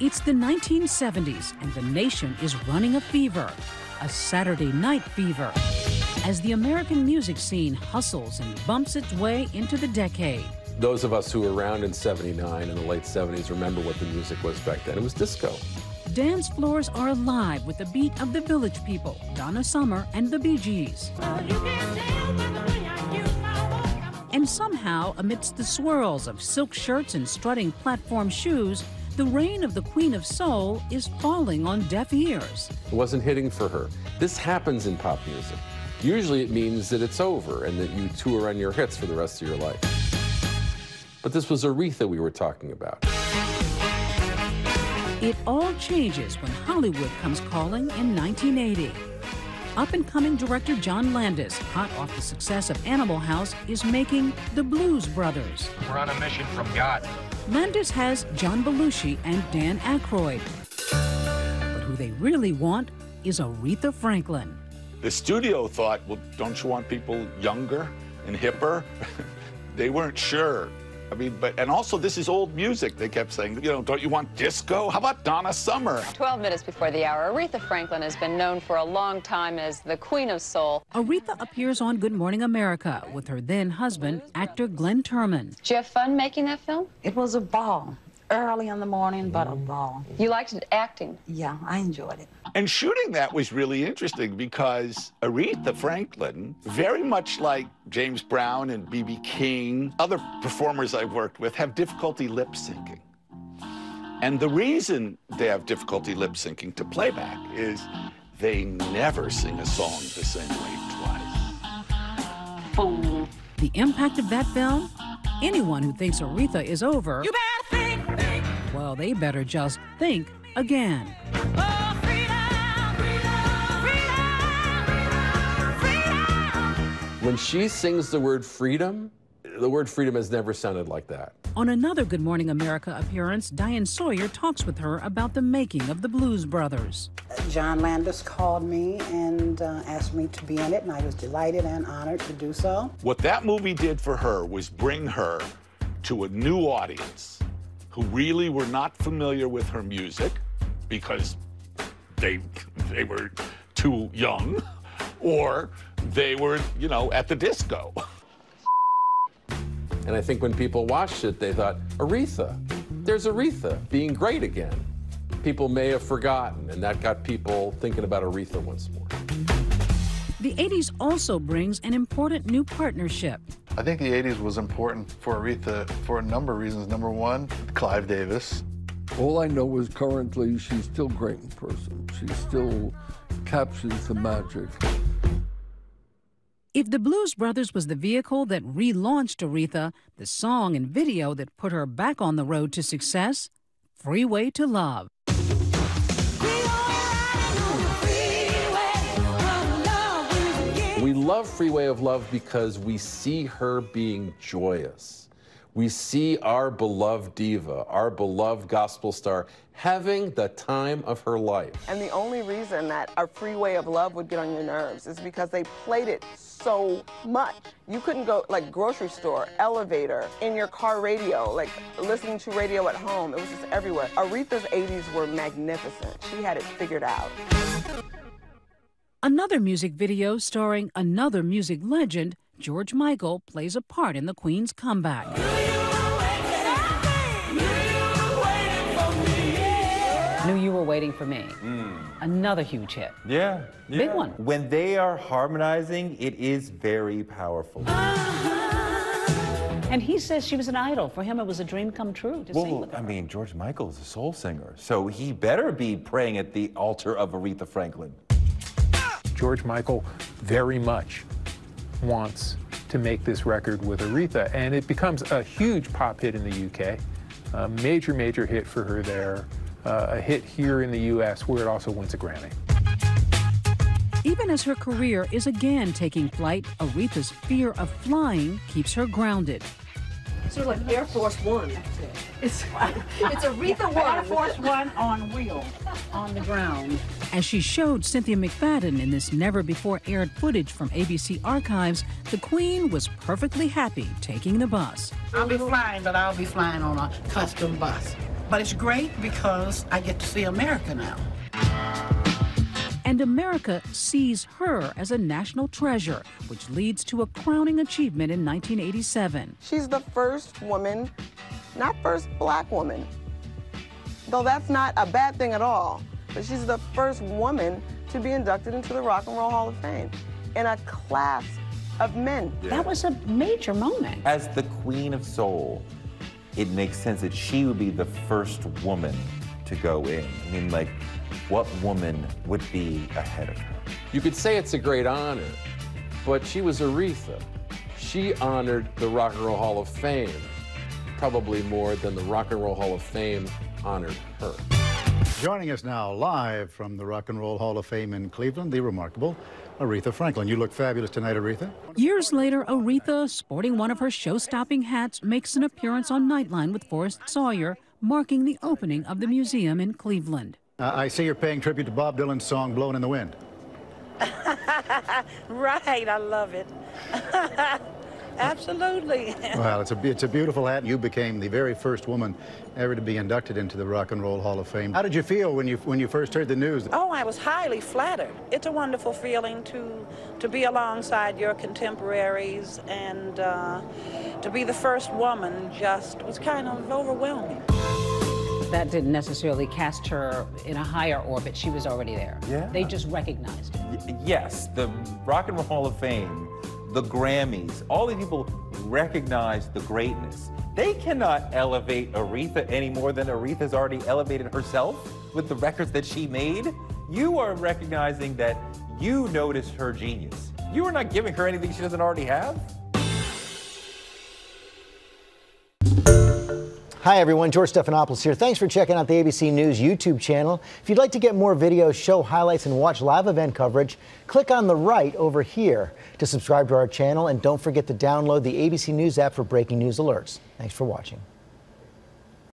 It's the 1970s, and the nation is running a fever, a Saturday night fever, as the American music scene hustles and bumps its way into the decade. Those of us who were around in '79 and the late '70s remember what the music was back then. It was disco. Dance floors are alive with the beat of the Village People, Donna Summer and the Bee Gees. And somehow, amidst the swirls of silk shirts and strutting platform shoes, the reign of the Queen of Soul is falling on deaf ears. It wasn't hitting for her. This happens in pop music. Usually it means that it's over and that you tour on your hits for the rest of your life. But this was Aretha we were talking about. It all changes when Hollywood comes calling in 1980. Up-and-coming director John Landis, hot off the success of Animal House, is making The Blues Brothers. We're on a mission from God. Landis has John Belushi and Dan Aykroyd. But who they really want is Aretha Franklin. The studio thought, well, don't you want people younger and hipper? They weren't sure. I mean, and also this is old music. They kept saying, you know, don't you want disco? How about Donna Summer? 12 minutes before the hour, Aretha Franklin has been known for a long time as the Queen of Soul. Aretha appears on Good Morning America with her then husband, actor Glenn Turman. Did you have fun making that film? It was a ball. Early in the morning, but a ball. You liked acting? Yeah, I enjoyed it. And shooting that was really interesting because Aretha Franklin, very much like James Brown and B.B. King, other performers I've worked with, have difficulty lip syncing. And the reason they have difficulty lip syncing to playback is they never sing a song the same way twice. Boom. The impact of that film? Anyone who thinks Aretha is over, you better think. Well, they better just think again. When she sings the word freedom has never sounded like that. On another Good Morning America appearance, Diane Sawyer talks with her about the making of the Blues Brothers. John Landis called me and asked me to be in it, and I was delighted and honored to do so. What that movie did for her was bring her to a new audience who really were not familiar with her music because they were too young or they were, you know, at the disco. And I think when people watched it, they thought, Aretha, there's Aretha being great again. People may have forgotten, and that got people thinking about Aretha once more. The 80s also brings an important new partnership. I think the 80s was important for Aretha for a number of reasons. Number one, Clive Davis. All I know is currently she's still great in person. She still captures the magic. If the Blues Brothers was the vehicle that relaunched Aretha, the song and video that put her back on the road to success, Freeway to Love. We love Freeway of Love because we see her being joyous. We see our beloved diva, our beloved gospel star, having the time of her life. And the only reason that our Freeway of Love would get on your nerves is because they played it so much. You couldn't go, like, grocery store, elevator, in your car radio, like, listening to radio at home. It was just everywhere. Aretha's 80s were magnificent. She had it figured out. Another music video starring another music legend, George Michael, plays a part in the Queen's comeback. Knew You Were Waiting for Me. Another huge hit. Yeah. Big one. When they are harmonizing, it is very powerful. And he says she was an idol. For him, it was a dream come true to sing with her. I mean, George Michael is a soul singer, so he better be praying at the altar of Aretha Franklin. George Michael very much wants to make this record with Aretha, and it becomes a huge pop hit in the UK. A major, major hit for her there. A hit here in the US where it also wins a Grammy. Even as her career is again taking flight, Aretha's fear of flying keeps her grounded. Sort of like Air Force One. It's Aretha One. Air Force One on wheels, on the ground. As she showed Cynthia McFadden in this never-before-aired footage from ABC Archives, the Queen was perfectly happy taking the bus. I'll be flying, but I'll be flying on a custom bus. But it's great because I get to see America now. And America sees her as a national treasure, which leads to a crowning achievement in 1987. She's the first woman, not first black woman, though that's not a bad thing at all, but she's the first woman to be inducted into the Rock and Roll Hall of Fame in a class of men. Yeah. That was a major moment. As the Queen of Soul, it makes sense that she would be the first woman to go in. I mean, like, what woman would be ahead of her? You could say it's a great honor, but she was Aretha. She honored the Rock and Roll Hall of Fame probably more than the Rock and Roll Hall of Fame honored her. Joining us now live from the Rock and Roll Hall of Fame in Cleveland, the remarkable Aretha Franklin. You look fabulous tonight, Aretha. Years later, Aretha, sporting one of her show-stopping hats, makes an appearance on Nightline with Forrest Sawyer, marking the opening of the museum in Cleveland. I see you're paying tribute to Bob Dylan's song Blowin' in the Wind. Right, I love it. Absolutely. Well, it's a beautiful hat. You became the very first woman ever to be inducted into the Rock and Roll Hall of Fame. How did you feel when you first heard the news? Oh, I was highly flattered. It's a wonderful feeling to be alongside your contemporaries, and to be the first woman just was kind of overwhelming. That didn't necessarily cast her in a higher orbit. She was already there. Yeah. They just recognized her. Yes, the Rock and Roll Hall of Fame, the Grammys, all these people recognize the greatness. They cannot elevate Aretha any more than Aretha's already elevated herself with the records that she made. You are recognizing that you noticed her genius. You are not giving her anything she doesn't already have. Hi everyone, George Stephanopoulos here. Thanks for checking out the ABC News YouTube channel. If you'd like to get more videos, show highlights, and watch live event coverage, click on the right over here to subscribe to our channel, and don't forget to download the ABC News app for breaking news alerts. Thanks for watching.